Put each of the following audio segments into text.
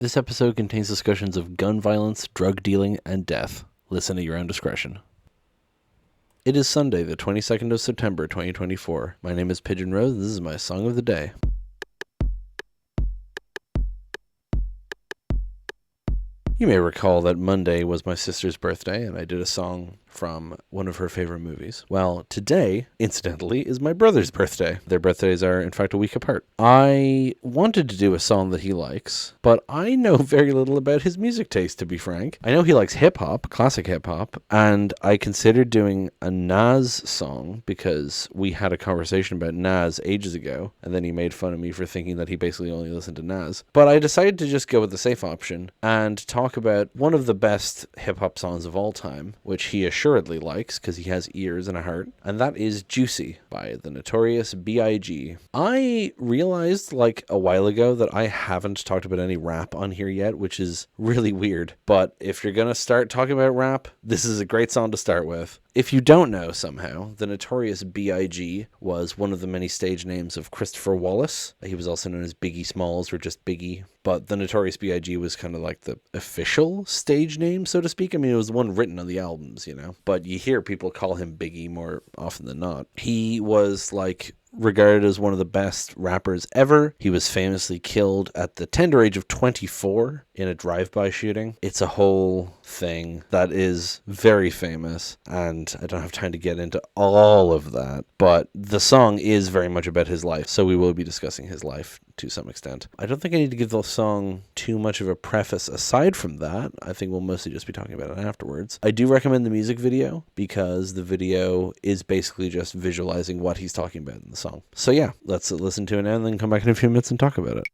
This episode contains discussions of gun violence, drug dealing, and death. Listen at your own discretion. It is Sunday, the 22nd of September, 2024. My name is Pigeon Rose, and this is my song of the day. You may recall that Monday was my sister's birthday, and I did a song from one of her favorite movies. Well, today, incidentally, is my brother's birthday. Their birthdays are, in fact, a week apart. I wanted to do a song that he likes, but I know very little about his music taste, to be frank. I know he likes hip-hop, classic hip-hop, and I considered doing a Nas song because we had a conversation about Nas ages ago, and then he made fun of me for thinking that he basically only listened to Nas. But I decided to just go with the safe option and talk about one of the best hip-hop songs of all time, which he assuredly likes because he has ears and a heart, and that is Juicy by the Notorious B.I.G. I realized like a while ago that I haven't talked about any rap on here yet, which is really weird, but if you're gonna start talking about rap, this is a great song to start with. If you don't know somehow, the Notorious B.I.G. was one of the many stage names of Christopher Wallace. He was also known as Biggie Smalls or just Biggie, but the Notorious B.I.G. was kind of like the official stage name, so to speak. I mean, it was the one written on the albums, you know, but you hear people call him Biggie more often than not. He was like regarded as one of the best rappers ever. He was famously killed at the tender age of 24 in a drive-by shooting. It's a whole thing that is very famous, and I don't have time to get into all of that, but the song is very much about his life, so we will be discussing his life to some extent. I don't think I need to give the song too much of a preface aside from that. I think we'll mostly just be talking about it afterwards. I do recommend the music video because the video is basically just visualizing what he's talking about in the song. So yeah, let's listen to it now and then come back in a few minutes and talk about it.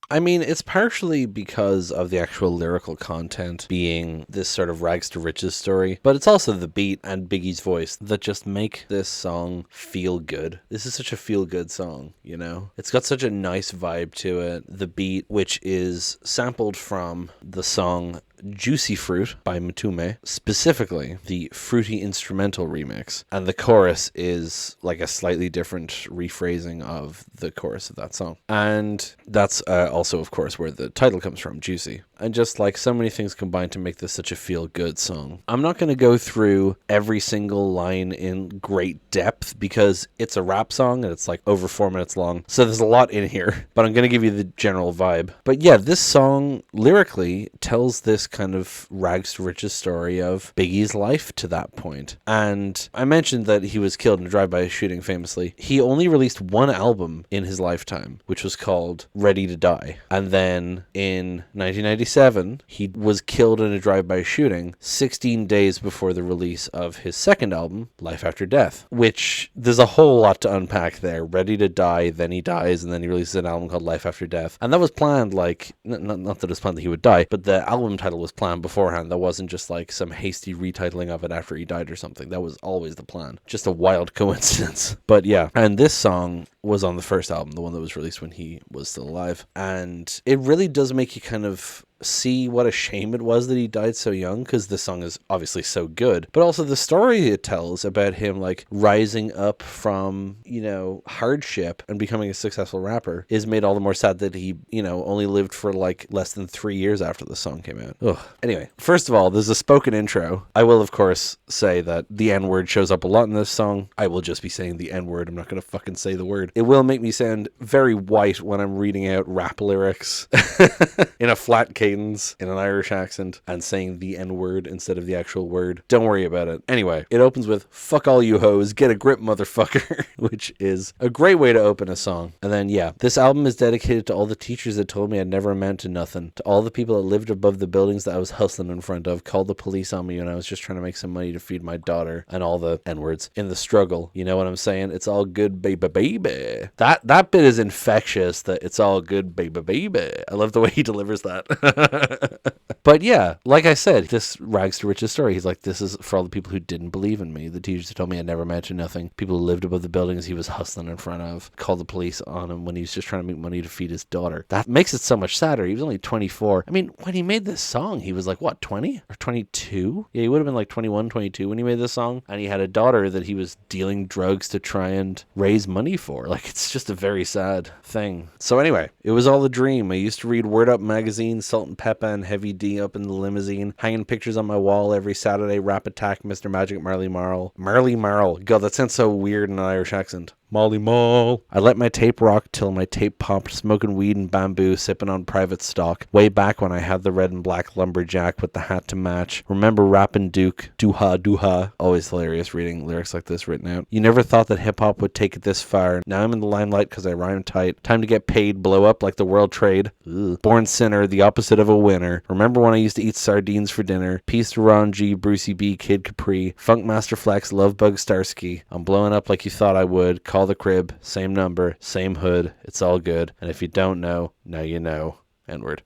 I mean, it's partially because of the actual lyrical content being this sort of rags to riches story, but it's also the beat and Biggie's voice that just make this song feel good. This is such a feel good song, you know? It's got such a nice vibe to it. The beat, which is sampled from the song Juicy Fruit by Matume, specifically the fruity instrumental remix, and the chorus is like a slightly different rephrasing of the chorus of that song, and that's also of course where the title comes from, Juicy. And just like so many things combined to make this such a feel-good song. I'm not going to go through every single line in great depth because it's a rap song and it's like over 4 minutes long, so there's a lot in here, but I'm going to give you the general vibe. But yeah, this song lyrically tells this kind of rags to riches story of Biggie's life to that point. And I mentioned that he was killed in a drive-by shooting famously. He only released one album in his lifetime, which was called Ready to Die. And then in 1997, he was killed in a drive-by shooting 16 days before the release of his second album, Life After Death, which there's a whole lot to unpack there. Ready to Die, then he dies, and then he releases an album called Life After Death. And that was planned, like, not that it was planned that he would die, but the album title was planned beforehand. That wasn't just like some hasty retitling of it after he died or something. That was always the plan. Just a wild coincidence. But yeah, and this song was on the first album, the one that was released when he was still alive. And it really does make you kind of see what a shame it was that he died so young, because the song is obviously so good, but also the story it tells about him like rising up from, you know, hardship and becoming a successful rapper is made all the more sad that he, you know, only lived for like less than 3 years after the song came out. Ugh. Anyway, first of all, there's a spoken intro. I will of course say that the N-word shows up a lot in this song. I will just be saying the N-word. I'm not going to fucking say the word. It will make me sound very white when I'm reading out rap lyrics in a flat cadence in an Irish accent and saying the N-word instead of the actual word. Don't worry about it. Anyway, it opens with "Fuck all you hoes, get a grip, motherfucker," which is a great way to open a song. And then, yeah, this album is dedicated to all the teachers that told me I'd never amount to nothing, to all the people that lived above the buildings that I was hustling in front of, called the police on me when I was just trying to make some money to feed my daughter, and all the N-words in the struggle. You know what I'm saying? It's all good, baby, baby. That bit is infectious, that it's all good, baby, baby. I love the way he delivers that. But yeah, like I said, this rags to riches story, he's like, this is for all the people who didn't believe in me. The teachers who told me I'd never amount to nothing. People who lived above the buildings he was hustling in front of. Called the police on him when he was just trying to make money to feed his daughter. That makes it so much sadder. He was only 24. I mean, when he made this song, he was like, what, 20 or 22? Yeah, he would have been like 21, 22 when he made this song. And he had a daughter that he was dealing drugs to try and raise money for. Like, it's just a very sad thing. So anyway, it was all a dream. I used to read Word Up magazine, Salt and Peppa and Heavy D up in the limousine, hanging pictures on my wall every Saturday, Rap Attack, Mr. Magic, Marley Marl. Marley Marl. God, that sounds so weird in an Irish accent. Molly Mall. I let my tape rock till my tape popped, smoking weed and bamboo, sipping on private stock. Way back when I had the red and black lumberjack with the hat to match. Remember rapping Duke, doo-ha, doo-ha. Always hilarious reading lyrics like this written out. You never thought that hip-hop would take it this far. Now I'm in the limelight because I rhyme tight. Time to get paid, blow up like the world trade. Ugh. Born sinner, the opposite of a winner. Remember when I used to eat sardines for dinner? Peace to Ron G, Brucey B, Kid Capri, Funk Master Flex, Lovebug Starsky. I'm blowing up like you thought I would. Call the crib, same number, same hood, it's all good. And if you don't know, now you know. N-word.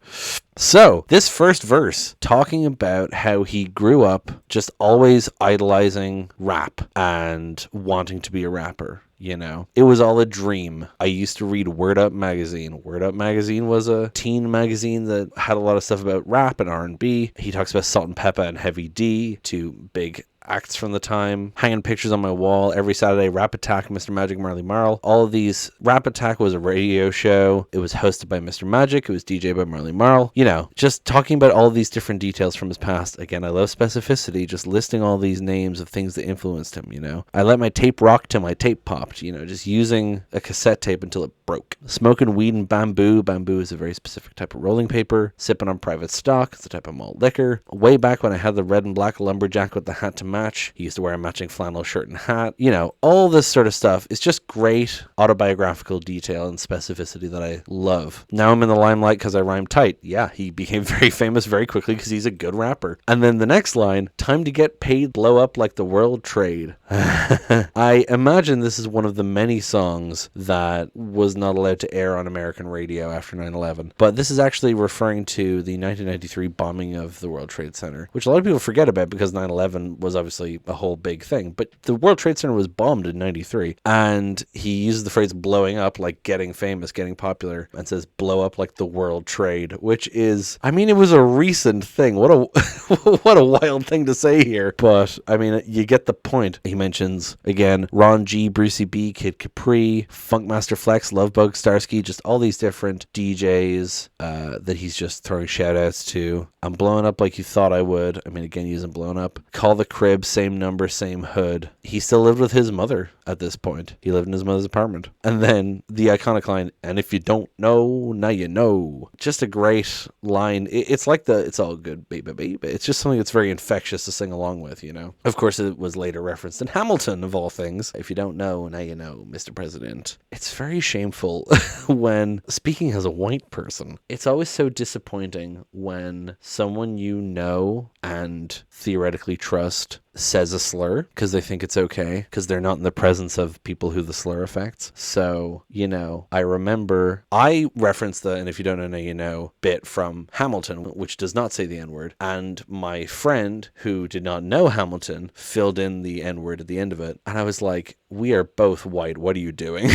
So, this first verse, talking about how he grew up just always idolizing rap and wanting to be a rapper. You know, it was all a dream. I used to read Word Up magazine. Word Up magazine was a teen magazine that had a lot of stuff about rap and R&B. He talks about Salt and Peppa and Heavy D, two big acts from the time, hanging pictures on my wall every Saturday, Rap Attack, Mr. Magic, Marley Marl. All of these. Rap Attack was a radio show. It was hosted by Mr. Magic. It was DJed by Marley Marl. You know, just talking about all these different details from his past. Again, I love specificity, just listing all these names of things that influenced him, you know. I let my tape rock till my tape popped, you know, just using a cassette tape until it broke. Smoking weed and bamboo. Bamboo is a very specific type of rolling paper. Sipping on private stock. It's a type of malt liquor. Way back when I had the red and black lumberjack with the hat to match. He used to wear a matching flannel shirt and hat. You know, all this sort of stuff is just great autobiographical detail and specificity that I love. Now I'm in the limelight because I rhyme tight. Yeah, he became very famous very quickly because he's a good rapper. And then the next line, time to get paid, blow up like the world trade. I imagine this is one of the many songs that was not allowed to air on American radio after 9/11. But this is actually referring to the 1993 bombing of the World Trade Center, which a lot of people forget about because 9/11 was obviously a whole big thing. But the World Trade Center was bombed in 93. And he uses the phrase blowing up, like getting famous, getting popular, and says blow up like the world trade, which is, I mean, it was a recent thing. What a what a wild thing to say here. But, I mean, you get the point. He mentions, again, Ron G, Brucey B, Kid Capri, Funkmaster Flex, Lovebug Starsky, just all these different DJs that he's just throwing shout outs to. I'm blowing up like you thought I would. I mean, again, using blown up. Call the crib, same number, same hood. He still lived with his mother at this point. He lived in his mother's apartment. And then the iconic line, and if you don't know, now you know. Just a great line. It's like it's all good, baby, baby. It's just something that's very infectious to sing along with, you know. Of course, it was later referenced in Hamilton, of all things. If you don't know, now you know, Mr. President. It's very shameful when speaking as a white person. It's always so disappointing when someone you know and theoretically trust says a slur because they think it's okay because they're not in the presence of people who the slur affects. So, you know, I remember I referenced the and if you don't know, now you know bit from Hamilton, which does not say the N-word. And my friend who did not know Hamilton filled in the N-word at the end of it. And I was like, we are both white. What are you doing?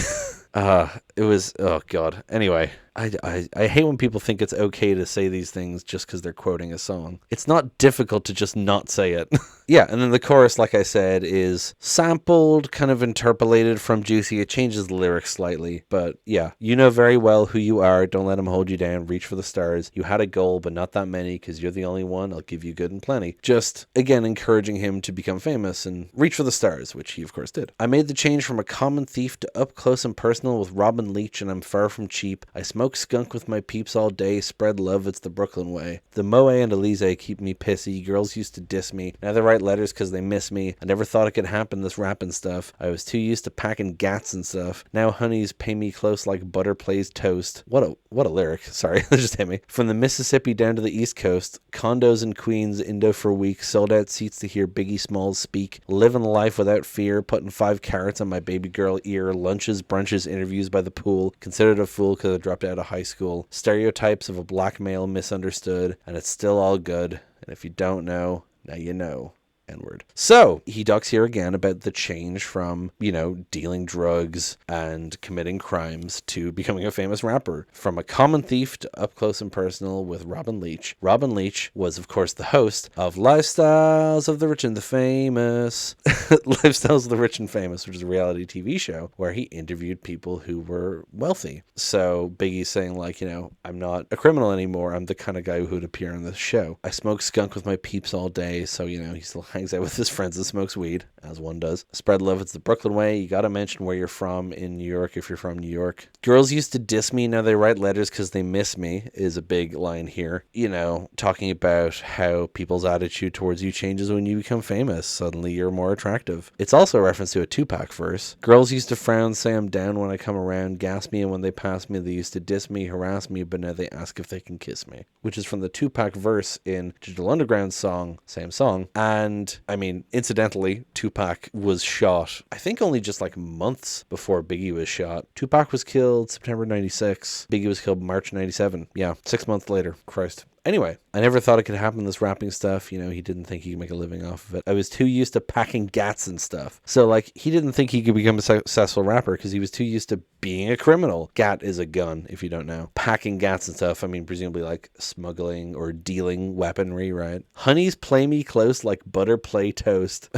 It was, oh God. Anyway, I hate when people think it's okay to say these things just because they're quoting a song. It's not difficult to just not say it. Yeah, and then the chorus, like I said, is sampled, kind of interpolated from Juicy. It changes the lyrics slightly, but yeah. You know very well who you are. Don't let them hold you down. Reach for the stars. You had a goal, but not that many because you're the only one. I'll give you good and plenty. Just, again, encouraging him to become famous and reach for the stars, which he, of course, did. I made the change from a common thief to up close and personal with Robin Leach, and I'm far from cheap. I smoke skunk with my peeps all day. Spread love, it's the Brooklyn way. The Moe and Elise keep me pissy. Girls used to diss me. Now they write letters because they miss me. I never thought it could happen, this rapping stuff. I was too used to packing gats and stuff. Now honeys pay me close like butter plays toast. What a lyric. Sorry, that just hit me. From the Mississippi down to the East Coast, condos in Queens, Indo for weeks, sold out seats to hear Biggie Smalls speak, living life without fear, putting 5 carrots on my baby girl ear, lunches, brunches, interviews by the pool, considered a fool because I dropped out out of high school. Stereotypes of a black male misunderstood, and it's still all good. And if you don't know, now you know. N-word. So he talks here again about the change from, dealing drugs and committing crimes to becoming a famous rapper. From a common thief to up close and personal with Robin Leach. Robin Leach was, of course, the host of Lifestyles of the Rich and the Famous. Lifestyles of the Rich and Famous, which is a reality TV show where he interviewed people who were wealthy. So Biggie's saying, like, I'm not a criminal anymore. I'm the kind of guy who would appear on this show. I smoke skunk with my peeps all day. So, he still hangs out with his friends and smokes weed, as one does. Spread love, it's the Brooklyn way. You gotta mention where you're from in New York if you're from New York. Girls used to diss me, now they write letters because they miss me, is a big line here. Talking about how people's attitude towards you changes when you become famous. Suddenly you're more attractive. It's also a reference to a Tupac verse. Girls used to frown, say I'm down when I come around, gas me, and when they pass me, they used to diss me, harass me, but now they ask if they can kiss me. Which is from the Tupac verse in Digital Underground's song, same song. And incidentally, Tupac was shot, I think only just like months before Biggie was shot. Tupac was killed September 96. Biggie was killed March 97. Yeah, 6 months later. Christ. Anyway, I never thought it could happen, this rapping stuff. He didn't think he could make a living off of it. I was too used to packing gats and stuff. So, he didn't think he could become a successful rapper because he was too used to being a criminal. Gat is a gun, if you don't know. Packing gats and stuff, presumably like smuggling or dealing weaponry, right? Honeys play me close like butter play toast.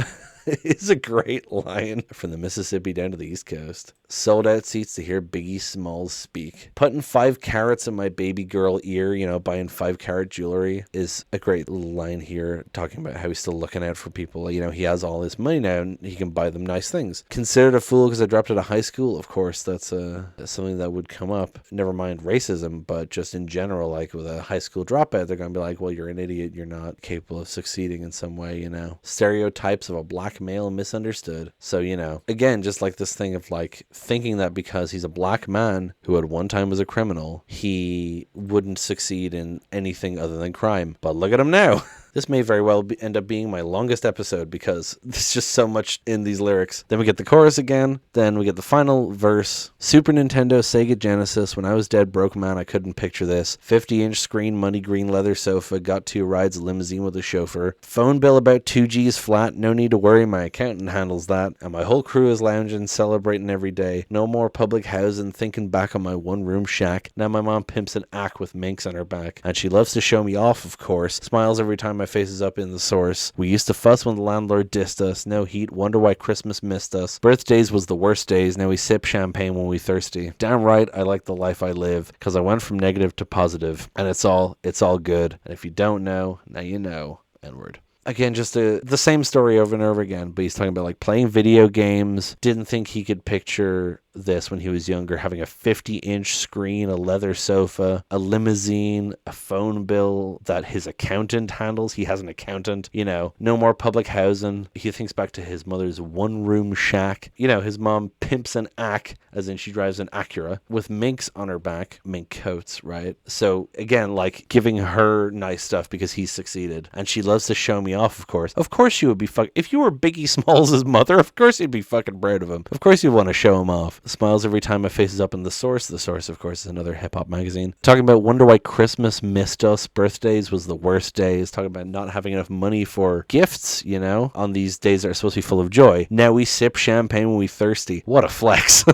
Is a great line from the Mississippi down to the East Coast. Sold out seats to hear Biggie Smalls speak. Putting 5 carats in my baby girl ear, buying 5-carat jewelry is a great line here, talking about how he's still looking out for people. He has all his money now and he can buy them nice things. Considered a fool because I dropped out of high school. Of course, that's something that would come up. Never mind racism, but just in general, like with a high school dropout, they're going to be like, well, you're an idiot. You're not capable of succeeding in some way, Stereotypes of a black male misunderstood. So, again, just like this thing of like thinking that because he's a black man who at one time was a criminal, he wouldn't succeed in anything other than crime. But look at him now. This may very well end up being my longest episode because there's just so much in these lyrics. Then we get the chorus again. Then we get the final verse. Super Nintendo, Sega Genesis. When I was dead broke, man, I couldn't picture this. 50-inch screen, money green leather sofa. Got 2 rides, limousine with a chauffeur. Phone bill about 2 G's flat. No need to worry, my accountant handles that. And my whole crew is lounging, celebrating every day. No more public housing, thinking back on my one-room shack. Now my mom pimps an ack with minks on her back. And she loves to show me off, of course. Smiles every time my face is up in the source. We used to fuss when the landlord dissed us. No heat, wonder why Christmas missed us. Birthdays was the worst days. Now we sip champagne when we thirsty. Damn right, I like the life I live, because I went from negative to positive. And it's all good. And if you don't know, now you know. N-word. Again, just the same story over and over again, but he's talking about like playing video games. Didn't think he could picture this when he was younger, having a 50-inch screen, a leather sofa, a limousine, a phone bill that his accountant handles. He has an accountant, no more public housing. He thinks back to his mother's one-room shack. His mom pimps an Ack, as in she drives an Acura, with minks on her back, mink coats, right? So again, like giving her nice stuff because he's succeeded. And she loves to show me off, of course. Of course you would be if you were Biggie Smalls' mother, of course you'd be fucking proud of him. Of course you'd want to show him off. Smiles every time my face is up in the source. The source, of course, is another hip-hop magazine. Talking about wonder why Christmas missed us. Birthdays was the worst days. Talking about not having enough money for gifts, on these days that are supposed to be full of joy. Now we sip champagne when we thirsty. What a flex.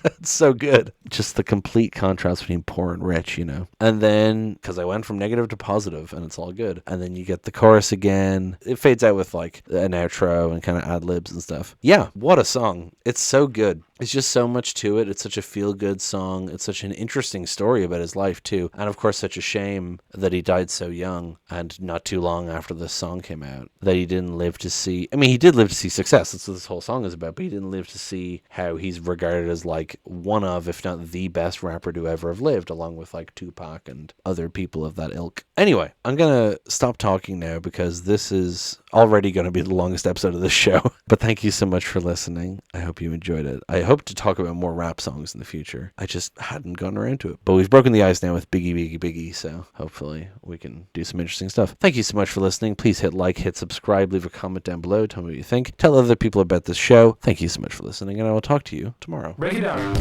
It's so good. Just the complete contrast between poor and rich, And then, because I went from negative to positive, and it's all good. And then you get the chorus again. It fades out with like an outro and kind of ad-libs and stuff. Yeah, what a song. It's so good. It's just so much to it. It's such a feel-good song. It's such an interesting story about his life, too. And, of course, such a shame that he died so young and not too long after this song came out. That he didn't live to see... he did live to see success. That's what this whole song is about. But he didn't live to see how he's regarded as, like, one of, if not the best rapper to ever have lived, along with, like, Tupac and other people of that ilk. Anyway, I'm going to stop talking now because this is already going to be the longest episode of this show. But thank you so much for listening. I hope you enjoyed it. I hope to talk about more rap songs in the future. I just hadn't gone around to it. But we've broken the ice now with Biggie, so hopefully we can do some interesting stuff. Thank you so much for listening. Please hit like, hit subscribe, leave a comment down below. Tell me what you think. Tell other people about this show. Thank you so much for listening, and I will talk to you tomorrow. Break it down.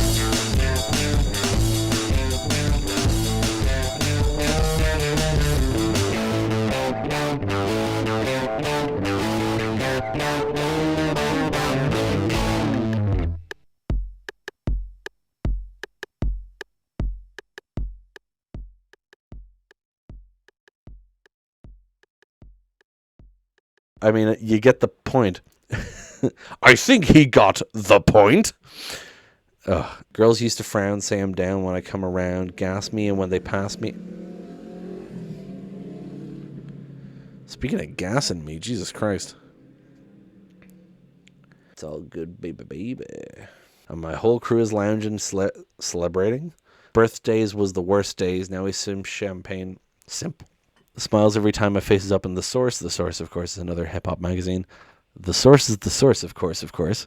I mean, you get the point. I think he got the point. Ugh. Girls used to frown, say I'm down when I come around, gas me, and when they pass me. Speaking of gassing me, Jesus Christ. It's all good, baby, baby. And my whole crew is lounging, celebrating. Birthdays was the worst days. Now we sim champagne. Simple. Smiles every time my face is up in The Source. The Source, of course, is another hip-hop magazine. The Source is The Source, of course, of course.